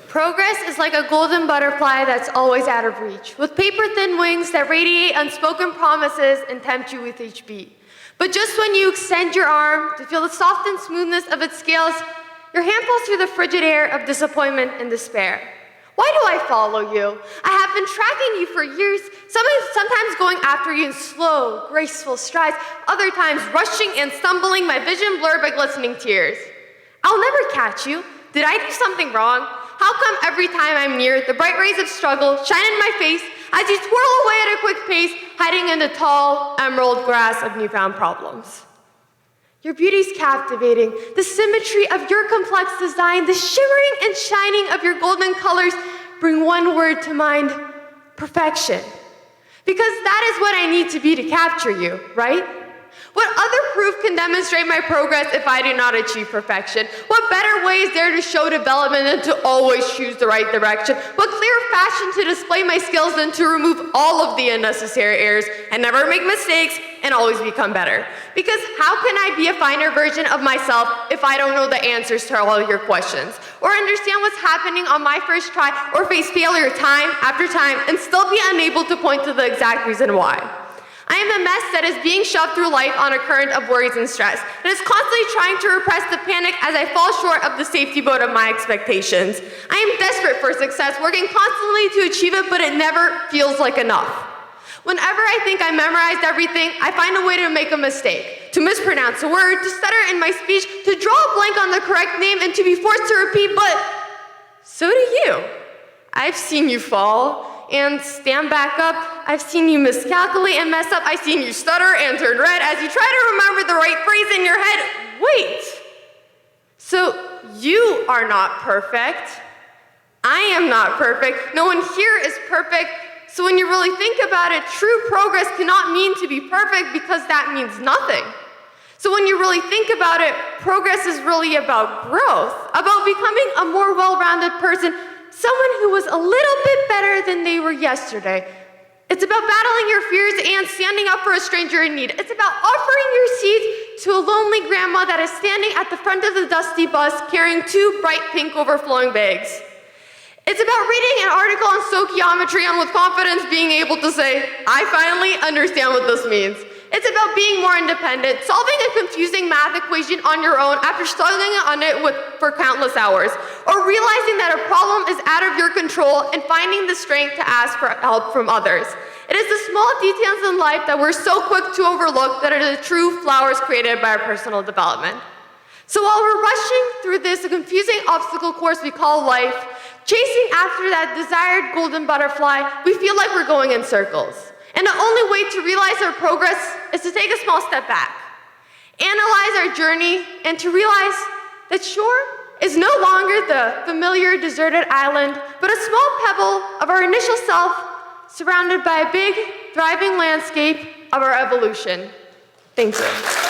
Progress is like a golden butterfly that's always out of reach, with paper-thin wings that radiate unspoken promises and tempt you with each beat. But just when you extend your arm to feel the soft and smoothness of its scales, your hand falls through the frigid air of disappointment and despair. Why do I follow you? I have been tracking you for years, sometimes going after you in slow, graceful strides, other times rushing and stumbling, my vision blurred by glistening tears. I'll never catch you. Did I do something wrong? How come every time I'm near, the bright rays of struggle shine in my face as you twirl away at a quick pace, hiding in the tall, emerald grass of newfound problems? Your beauty's captivating. The symmetry of your complex design, the shimmering and shining of your golden colors bring one word to mind: perfection. Because that is what I need to be to capture you, right? What other proof can demonstrate my progress if I do not achieve perfection? What better way is there to show development than to always choose the right direction? What clearer fashion to display my skills than to remove all of the unnecessary errors and never make mistakes and always become better? Because how can I be a finer version of myself if I don't know the answers to all your questions, or understand what's happening on my first try, or face failure time after time and still be unable to point to the exact reason why? I am a mess that is being shoved through life on a current of worries and stress, and is constantly trying to repress the panic as I fall short of the safety boat of my expectations. I am desperate for success, working constantly to achieve it, but it never feels like enough. Whenever I think I memorized everything, I find a way to make a mistake, to mispronounce a word, to stutter in my speech, to draw a blank on the correct name, and to be forced to repeat, but so do you. I've seen you fall and stand back up. I've seen you miscalculate and mess up. I've seen you stutter and turn red as you try to remember the right phrase in your head. Wait, so you are not perfect. I am not perfect. No one here is perfect. So when you really think about it, true progress cannot mean to be perfect, because that means nothing. So when you really think about it, progress is really about growth, about becoming a more well-rounded person, someone who was a little bit better than they were yesterday. It's about battling your fears and standing up for a stranger in need. It's about offering your seat to a lonely grandma that is standing at the front of the dusty bus carrying 2 bright pink overflowing bags. It's about reading an article on stoichiometry and with confidence being able to say, I finally understand what this means. It's about being more independent, solving a confusing math equation on your own after struggling on it for countless hours, or realizing that a problem is out of your control and finding the strength to ask for help from others. It is the small details in life that we're so quick to overlook that are the true flowers created by our personal development. So while we're rushing through this confusing obstacle course we call life, chasing after that desired golden butterfly, we feel like we're going in circles. And the only way to realize our progress is to take a small step back, analyze our journey, and to realize that shore is no longer the familiar deserted island, but a small pebble of our initial self surrounded by a big, thriving landscape of our evolution. Thank you.